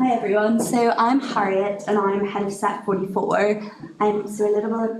Hi everyone, so I'm Harriet and I'm head of Set 44. So a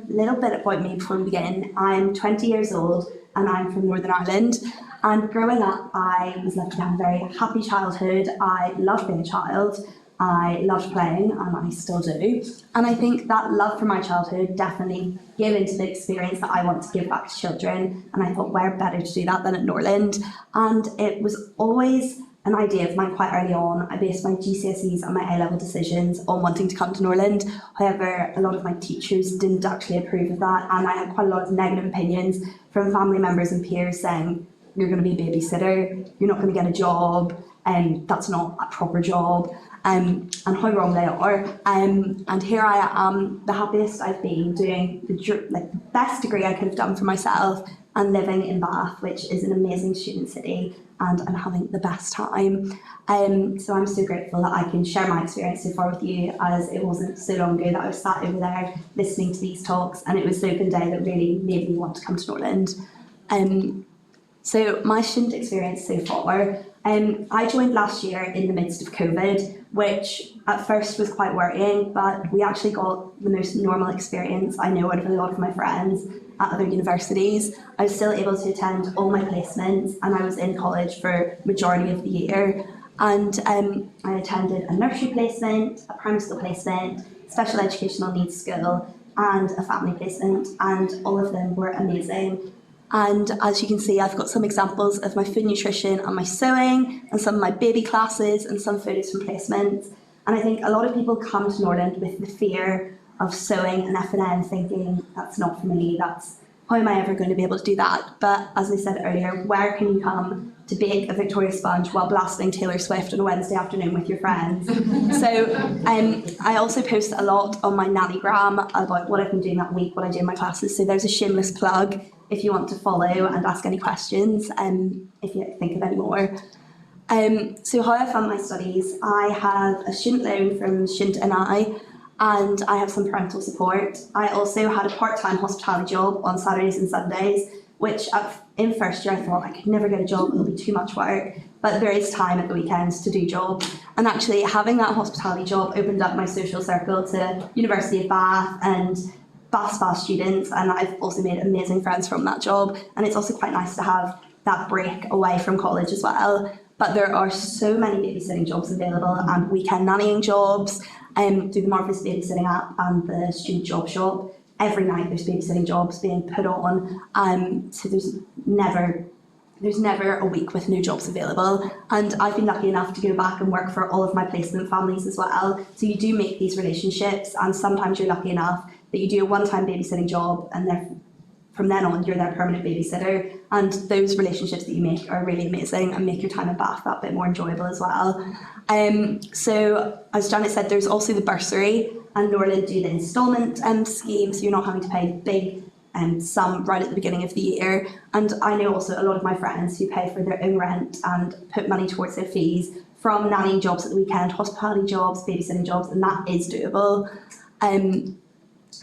little bit about me before we begin. I'm 20 years old and I'm from Northern Ireland. And growing up, I was lucky to have a very happy childhood. I loved being a child. I loved playing, and I still do. And I think that love for my childhood definitely gave into the experience that I want to give back to children. And I thought, where better to do that than at Norland? And it was always an idea of mine quite early on. I based my GCSEs and my A-level decisions on wanting to come to Norland. However, a lot of my teachers didn't actually approve of that, and I had quite a lot of negative opinions from family members and peers saying, you're going to be a babysitter, you're not going to get a job, and that's not a proper job. And how wrong they are. And here I am, the happiest I've been, doing the best degree I could have done for myself, and living in Bath, which is an amazing student city, and I'm having the best time. So I'm so grateful that I can share my experience so far with you, as it wasn't so long ago that I was sat over there listening to these talks, and it was the open day that really made me want to come to Norland. So my student experience so far, I joined last year in the midst of COVID, which at first was quite worrying, but we actually got the most normal experience I know out of a lot of my friends at other universities. I was still able to attend all my placements, and I was in college for majority of the year. And I attended a nursery placement, a primary school placement, special educational needs school, and a family placement, and all of them were amazing. And as you can see, I've got some examples of my food nutrition and my sewing, and some of my baby classes, and some photos from placements. And I think a lot of people come to Norland with the fear of sewing and F&N, thinking that's not for me, how am I ever going to be able to do that? But as I said earlier, where can you come to bake a Victoria sponge while blasting Taylor Swift on a Wednesday afternoon with your friends? So I also post a lot on my nannygram about what I've been doing that week, what I do in my classes. So there's a shameless plug if you want to follow and ask any questions, if you think of any more. So how I fund my studies, I have a student loan from Student NI, and I have some parental support. I also had a part-time hospitality job on Saturdays and Sundays, which in first year I thought I could never get a job, it'll be too much work, but there is time at the weekends to do jobs. And actually having that hospitality job opened up my social circle to University of Bath and Bath students, and I've also made amazing friends from that job. And it's also quite nice to have that break away from college as well. But there are so many babysitting jobs available, and weekend nannying jobs, through the Marvellous Babysitting app and the Student Job Shop. Every night there's babysitting jobs being put on, so there's never a week with no jobs available. And I've been lucky enough to go back and work for all of my placement families as well. So you do make these relationships, and sometimes you're lucky enough that you do a one-time babysitting job, and from then on you're their permanent babysitter, and those relationships that you make are really amazing and make your time in Bath that bit more enjoyable as well. So as Janet said, there's also the bursary, and Norland do the instalment scheme, so you're not having to pay big sum right at the beginning of the year. And I know also a lot of my friends who pay for their own rent and put money towards their fees from nannying jobs at the weekend, hospitality jobs, babysitting jobs, and that is doable.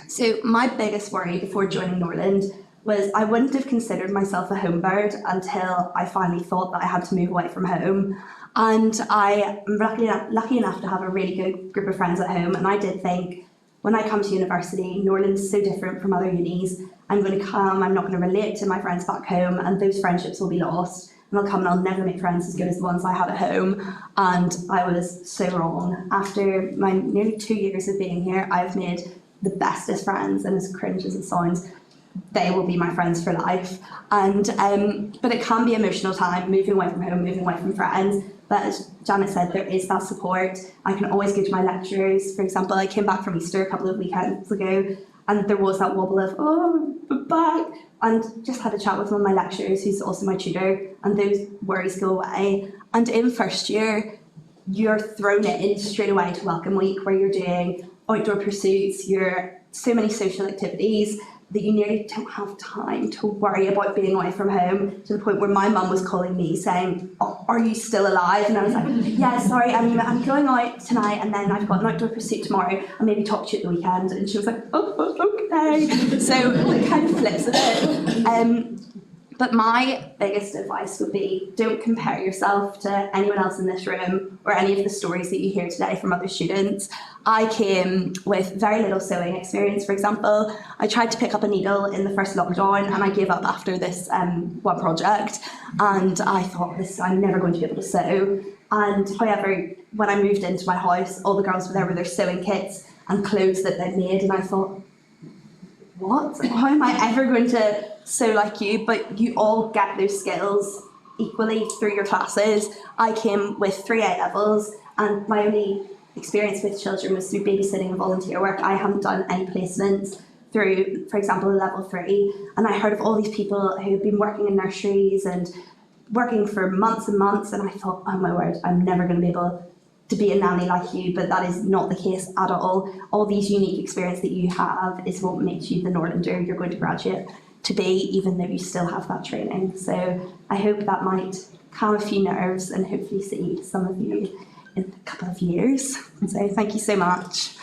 So my biggest worry before joining Norland was I wouldn't have considered myself a home bird until I finally thought that I had to move away from home. And I am lucky enough to have a really good group of friends at home, and I did think, when I come to university, Norland's so different from other unis. I'm going to come, I'm not going to relate to my friends back home, and those friendships will be lost. And I'll come and I'll never make friends as good as the ones I had at home. And I was so wrong. After my nearly 2 years of being here, I've made the bestest friends, and as cringe as it sounds, they will be my friends for life. And but it can be emotional time, moving away from home, moving away from friends. But as Janet said, there is that support. I can always go to my lecturers. For example, I came back from Easter a couple of weekends ago, and there was that wobble of, oh, we're back. And just had a chat with one of my lecturers, who's also my tutor, and those worries go away. And in first year, you're thrown in straight away to Welcome Week, where you're doing outdoor pursuits, so many social activities that you nearly don't have time to worry about being away from home, to the point where my mum was calling me saying, oh, are you still alive? And I was like, yeah, sorry, I'm going out tonight, and then I've got an outdoor pursuit tomorrow, I'll maybe talk to you at the weekend. And she was like, oh, okay. So it kind of flips a bit. But my biggest advice would be, don't compare yourself to anyone else in this room or any of the stories that you hear today from other students. I came with very little sewing experience, for example. I tried to pick up a needle in the first lockdown and I gave up after this one project, and I thought, I'm never going to be able to sew. And however, when I moved into my house, all the girls were there with their sewing kits and clothes that they'd made, and I thought, what? How am I ever going to sew like you? But you all get those skills equally through your classes. I came with 3 A levels, and my only experience with children was through babysitting and volunteer work. I haven't done any placements through, for example, a level 3. And I heard of all these people who have been working in nurseries and working for months and months, and I thought, oh my word, I'm never going to be able to be a nanny like you. But that is not the case at all. All these unique experience that you have is what makes you the Norlander you're going to graduate to be, even though you still have that training. So I hope that might calm a few nerves and hopefully see some of you in a couple of years. So thank you so much.